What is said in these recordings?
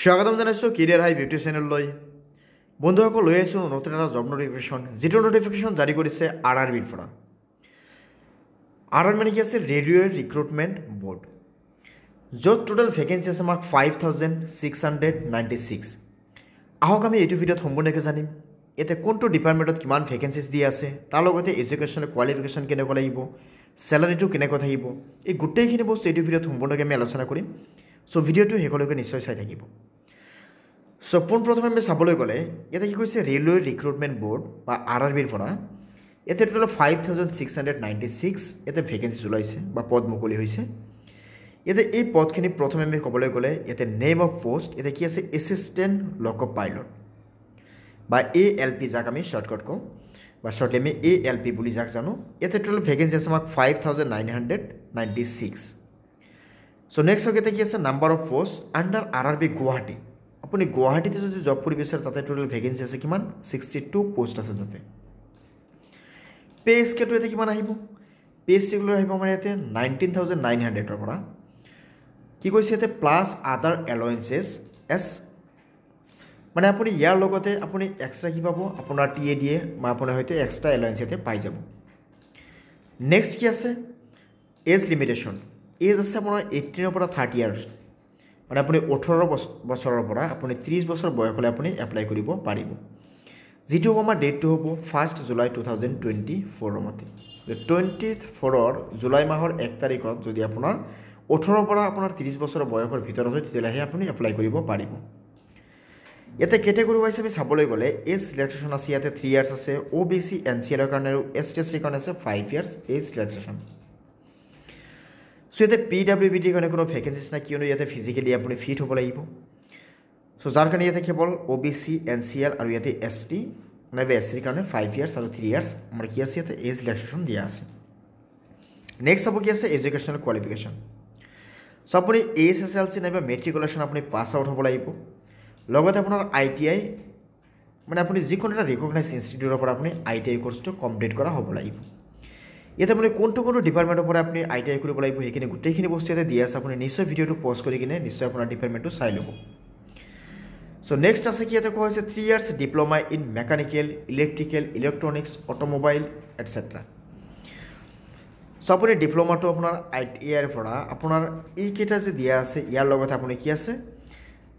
স্বাগতম জানাইছোঁ কেৰিয়াৰ হাই ইউটিউব চেনেললৈ। বন্ধুসকল, লৈ আহিছোঁ নতুন এটা জব নটিফিকেশ্যন, যিটো নটিফিকেশ্যন জাৰি কৰিছে RRBৰ পৰা। RRB মানে কি আছে? ৰেলৱে ৰিক্ৰুটমেণ্ট বৰ্ড, য'ত টোটেল ভেকেঞ্চি আছে আমাক 5696। আহক আমি এইটো ভিডিঅ'ত সম্পূৰ্ণকৈ জানিম এতিয়া কোনটো ডিপাৰ্টমেণ্টত কিমান ভেকেঞ্চিজ দি আছে, তাৰ লগতে এডুকেশ্যনেল কোৱালিফিকেশ্যন কেনেকুৱা লাগিব, চেলাৰীটো কেনেকুৱা থাকিব, এই গোটেইখিনি বস্তু এইটো ভিডিঅ'ত সম্পূৰ্ণকৈ আমি আলোচনা কৰিম। চ' ভিডিঅ'টো শেষলৈকে নিশ্চয় চাই থাকিব। চ' পোনপ্ৰথমে আমি চাবলৈ গ'লে ইয়াতে কি কৈছে, ৰেলৱে ৰিক্ৰুটমেণ্ট বৰ্ড বা RRBৰ পৰা ইয়াতে টোটেল 5696 ইয়াতে ভেকেঞ্চিজ ওলাইছে বা পদ মুকলি হৈছে। ইয়াতে এই পদখিনি প্ৰথমে আমি ক'বলৈ গ'লে ইয়াতে নেম অফ পোষ্ট ইয়াতে কি আছে, এছিষ্টেণ্ট লকো পাইলট বা ALP, যাক আমি শ্বৰ্টকাট কওঁ বা শ্বৰ্টলি আমি ALP বুলি যাক জানো। ইয়াতে টোটেল ভেকেঞ্চি আছে আমাক 5996। চ' নেক্সট ইয়াতে কি আছে, number of post under RRB Guwahati. আপুনি গুৱাহাটীতে যদি জব কৰিব বিচাৰে তাতে টোটেল ভেকেঞ্চি আছে কিমান, 62 পোষ্ট আছে তাতে। পে স্কেলটো ইয়াতে কিমান আহিব, পে স্কেলটো আহিব আমাৰ ইয়াতে 19,900ৰ পৰা কি কৈছে ইয়াতে প্লাছ আদাৰ এলাৱেঞ্চেছ মানে আপুনি ইয়াৰ লগতে আপুনি এক্সট্ৰা কি পাব, আপোনাৰ TADA বা আপোনাৰ হয়তো এক্সট্ৰা এলাৱেঞ্চ ইয়াতে পাই যাব। নেক্সট কি আছে, এজ লিমিটেশ্যন। এজ আছে আপোনাৰ 18ৰ পৰা 30 ইয়াৰ্ছ, মানে আপুনি 18 বছৰৰ পৰা আপুনি 30 বছৰ বয়স হ'লে আপুনি এপ্লাই কৰিব পাৰিব। যিটো হ'ব আমাৰ ডেটটো হ'ব 1 জুলাই 2024 মতে। 24 জুলাই মাহৰ 1 তাৰিখত যদি আপোনাৰ 18 পৰা আপোনাৰ 30 বছৰৰ বয়সৰ ভিতৰত হয় তেতিয়াহ'লে আপুনি এপ্লাই কৰিব পাৰিব। ইয়াতে কেটেগৰী ৱাইজ আমি চাবলৈ গ'লে এজ ৰিলেক্সেশ্যন আছে, ইয়াতে 3 ইয়াৰ্ছ আছে। OBC NCLৰ কাৰণে আৰু ST/SCৰ কাৰণে আছে 5 ইয়াৰ্ছ এজ ৰিলেক্সেশ্যন। চ' ইয়াতে PWBDৰ কাৰণে কোনো ভেকেঞ্চিছ নাই, কিয়নো ইয়াতে ফিজিকেলি আপুনি ফিট হ'ব লাগিব। চ' যাৰ কাৰণে ইয়াতে কেৱল OBC NCL আৰু ইয়াতে ST নাইবা SCৰ কাৰণে 5 ইয়াৰ্ছ আৰু 3 ইয়াৰ্ছ আমাৰ কি আছে, ইয়াতে এজ ৰিলেক্সেশ্যন দিয়া আছে। নেক্সট হ'ব কি আছে, এডুকেশ্যনেল কোৱালিফিকেশ্যন। চ' আপুনি SSLC নাইবা মেট্ৰিকুলেশ্যন আপুনি পাছ আউট হ'ব লাগিব। লগতে আপোনাৰ ITI মানে আপুনি যিকোনো এটা ৰিকগনাইজ ইনষ্টিটিউটৰ পৰা আপুনি ITI কোৰ্চটো কমপ্লিট কৰা হ'ব লাগিব। ইয়াতে আপুনি কোনটো ডিপাৰ্টমেণ্টৰ পৰা আপুনি ITI কৰিব লাগিব সেইখিনি গোটেইখিনি বস্তু ইয়াতে দিয়া আছে। আপুনি নিশ্চয় ভিডিঅ'টো পজ কৰি কিনে নিশ্চয় আপোনাৰ ডিপাৰ্টমেণ্টটো চাই ল'ব। চ' নেক্সট আছে কি, ইয়াতে কোৱা হৈছে 3 years diploma in mechanical, electrical, electronics, automobile etcetera. So' আপুনি ডিপ্ল'মাটো আপোনাৰ ITIৰ পৰা আপোনাৰ এইকেইটা যে দিয়া আছে ইয়াৰ লগতে আপুনি কি আছে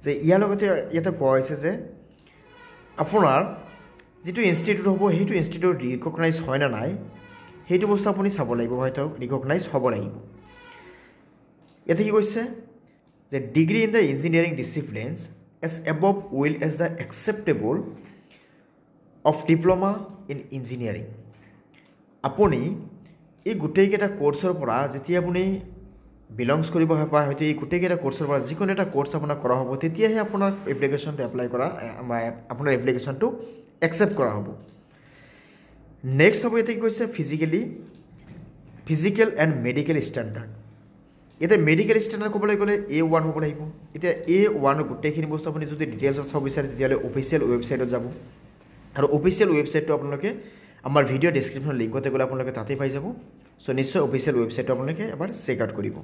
যে ইয়াৰ লগতে ইয়াতে কোৱা হৈছে যে আপোনাৰ যিটো ইনষ্টিটিউট হ'ব সেইটো ইনষ্টিটিউট ৰিকগনাইজ হয় নে নাই সেইটো বস্তু আপুনি চাব লাগিব, হয়তো ৰিকগনাইজ হ'ব লাগিব। ইয়াতে কি কৈছে যে degree in the engineering disciplines as above will as the acceptable of diploma in engineering. আপুনি এই গোটেইকেইটা কোৰ্চৰ পৰা যেতিয়া আপুনি বিলংছ কৰিব বা হয়তো এই গোটেইকেইটা কোৰ্চৰ পৰা যিকোনো এটা কোৰ্চ আপোনাক কৰা হ'ব তেতিয়াহে আপোনাৰ এপ্লিকেশ্যনটো এপ্লাই কৰা বা আপোনাৰ এপ্লিকেশ্যনটো একচেপ্ট কৰা হ'ব। নেক্সট হ'ব ইয়াতে কি কৈছে, ফিজিকেল এণ্ড মেডিকেল ষ্টেণ্ডাৰ্ড। এতিয়া মেডিকেল ষ্টেণ্ডাৰ্ড ক'বলৈ গ'লে A1 হ'ব লাগিব। এতিয়া A1ৰ গোটেইখিনি বস্তু আপুনি যদি ডিটেইলছত চাব বিচাৰে তেতিয়াহ'লে অফিচিয়েল ৱেবছাইটত যাব, আৰু অফিচিয়েল ৱেবছাইটটো আপোনালোকে আমাৰ ভিডিঅ' ডেছক্ৰিপশ্যন লিংকতে গ'লে আপোনালোকে তাতেই পাই যাব। চ' নিশ্চয় অফিচিয়েল ৱেবছাইটটো আপোনালোকে এবাৰ চেক আউট কৰিব।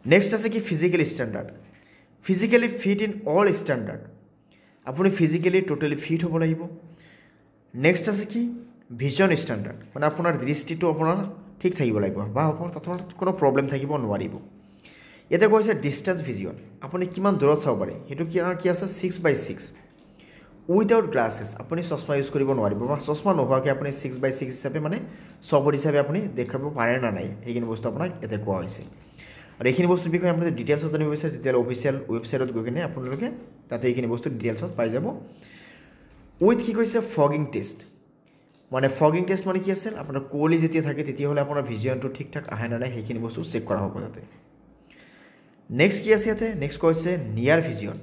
নেক্সট আছে কি, physical standard. Physically fit in all standard, আপুনি ফিজিকেলি টোটেলি ফিট হ'ব লাগিব। নেক্সট আছে কি, ভিজন ষ্টেণ্ডাৰ্ড, মানে আপোনাৰ দৃষ্টিটো আপোনাৰ ঠিক থাকিব লাগিব বা আপোনাৰ তাত কোনো প্ৰব্লেম থাকিব নোৱাৰিব। ইয়াতে কৈছে ডিষ্টেঞ্চ ভিজন, আপুনি কিমান দূৰত চাব পাৰে সেইটো কি আছে 6/6 উইদাউট গ্লাছেছ, আপুনি চশমা ইউজ কৰিব নোৱাৰিব বা চশমা নোহোৱাকৈ আপুনি 6/6 হিচাপে মানে চবত হিচাপে আপুনি দেখাব পাৰে নে নাই সেইখিনি বস্তু আপোনাক ইয়াতে কোৱা হৈছে। আৰু এইখিনি বস্তুৰ বিষয়ে আপুনি ডিটেইলছত জানিব বিচাৰে তেতিয়াহ'লে অফিচিয়েল ৱেবছাইটত গৈ কিনে আপোনালোকে তাতে এইখিনি বস্তু ডিটেইলছত পাই যাব। উইথ কি কৈছে, ফগিং টেষ্ট। মানে ফগিং টেষ্ট মানে কি আছিল, আপোনাৰ কুঁৱলী যেতিয়া থাকে তেতিয়াহ'লে আপোনাৰ ভিজনটো ঠিক ঠাক আহে নে নাই সেইখিনি বস্তু চেক কৰা হ'ব তাতে। নেক্সট কি আছে ইয়াতে, নেক্সট কৈছে নিয়াৰ ভিজন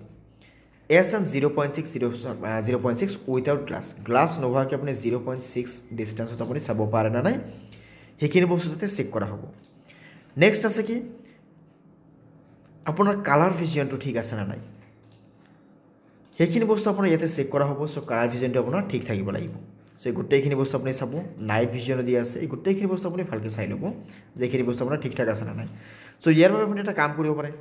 SN 0.6 উইথাউট গ্লাছ নোহোৱাকৈ আপুনি 0.6 ডিষ্টেঞ্চত আপুনি চাব পাৰে নে নাই সেইখিনি বস্তু তাতে চেক কৰা হ'ব। নেক্সট আছে কি, আপোনাৰ কালাৰ ভিজনটো ঠিক আছে নে নাই সেইখিনি বস্তু আপোনাৰ ইয়াতে চেক কৰা হ'ব। চ' কালাৰ ভিজনটো আপোনাৰ ঠিক থাকিব লাগিব। চ' এই গোটেইখিনি বস্তু আপুনি চাব, নাইট ভিজনো দিয়া আছে, এই গোটেইখিনি বস্তু আপুনি ভালকৈ চাই ল'ব যে এইখিনি বস্তু আপোনাৰ ঠিক ঠাক আছে নে নাই। চ' ইয়াৰ বাবে আপুনি এটা কাম কৰিব পাৰে,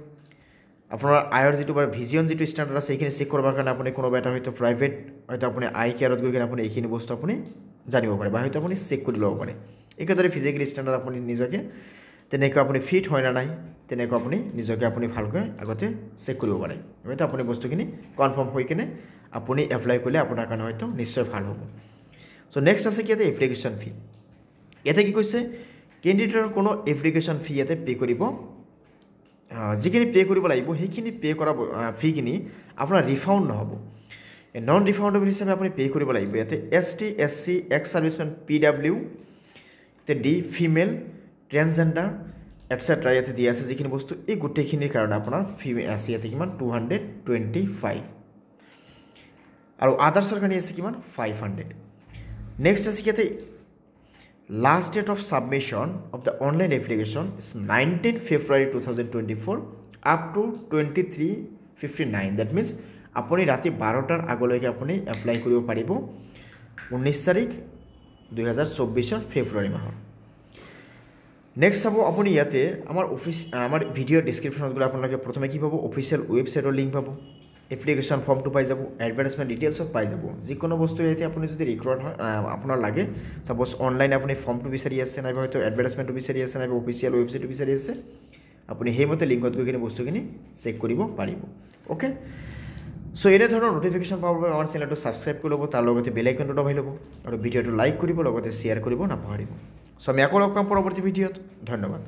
আপোনাৰ আয়ৰ যিটো বা ভিজন যিটো ষ্টেণ্ডাৰ্ড আছে সেইখিনি চেক কৰিবৰ কাৰণে আপুনি কোনোবা এটা হয়তো প্ৰাইভেট হয়তো আপুনি আই কেয়াৰত গৈ কিনে আপুনি এইখিনি বস্তু আপুনি জানিব পাৰে বা হয়তো আপুনি চেক কৰি ল'ব পাৰে একেদৰে ফিজিকেল ষ্টেণ্ডাৰ্ড আপুনি নিজকে তেনেকৈ আপুনি ফিট হয় না নাই তেনেকৈ আপুনি নিজকে আপুনি ভালকৈ আগতে চেক কৰিব পাৰে হয়তো আপুনি বস্তুখিনি কনফাৰ্ম হৈ কিনে আপুনি এপ্লাই কৰিলে আপোনাৰ কাৰণে হয়তো নিশ্চয় ভাল হ'ব চ' নেক্সট আছে কি ইয়াতে এপ্লিকেশ্যন ফি ইয়াতে কি কৈছে কেণ্ডিডেটৰ কোনো এপ্লিকেশ্যন ফি ইয়াতে পে' কৰিব যিখিনি পে' কৰিব লাগিব সেইখিনি পে' কৰা ফিখিনি আপোনাৰ ৰিফাউণ্ড নহ'ব নন ৰিফাউণ্ডেবল হিচাপে আপুনি পে' কৰিব লাগিব ইয়াতে ST SC x servicemen PW D female transgender etcetera ইয়াতে দিয়া আছে যিখিনি বস্তু এই গোটেইখিনিৰ কাৰণে আপোনাৰ ফি আছে ইয়াতে কিমান 225 আৰু আদাৰ্ছৰ কাৰণে আছে কিমান 500 নেক্সট আছে ইয়াতে last date of submission of the online application is 19 February 2024 up to 23:59 that means আপুনি ৰাতি 12টাৰ আগলৈকে আপুনি এপ্লাই কৰিব পাৰিব 19 তাৰিখ 2024 ফেব্ৰুৱাৰী মাহৰ নেক্সট চাব আপুনি ইয়াতে আমাৰ ভিডিঅ' ডিছক্ৰিপশ্যনত গ'লে আপোনালোকে প্ৰথমে কি পাব অফিচিয়েল ৱেবছাইটৰ লিংক পাব এপ্লিকেশ্যন ফৰ্মটো পাই যাব এডভাৰটাইজমেণ্ট ডিটেইলছত পাই যাব যিকোনো বস্তু ইয়াতে আপুনি যদি ৰিকোয়াৰ্ড হয় আপোনাৰ লাগে সাপোজ অনলাইন আপুনি ফৰ্মটো বিচাৰি আছে নাইবা হয়তো এডভাৰটাইজমেণ্টটো বিচাৰি আছে নাইবা অফিচিয়েল ৱেবছাইটটো বিচাৰি আছে আপুনি সেইমতে লিংকত গৈ কিনে বস্তুখিনি চেক কৰিব পাৰিব অ'কে চ' এনেধৰণৰ নটিফিকেশ্যন পাবৰ বাবে আমাৰ চেনেলটো ছাবস্ক্ৰাইব কৰি ল'ব তাৰ লগতে বেল আইকনটো দবাই ল'ব আৰু ভিডিঅ'টো লাইক কৰিব লগতে শ্বেয়াৰ কৰিব নাপাহৰিব চ' আমি আকৌ লগ পাম পৰৱৰ্তী ভিডিঅ'ত ধন্যবাদ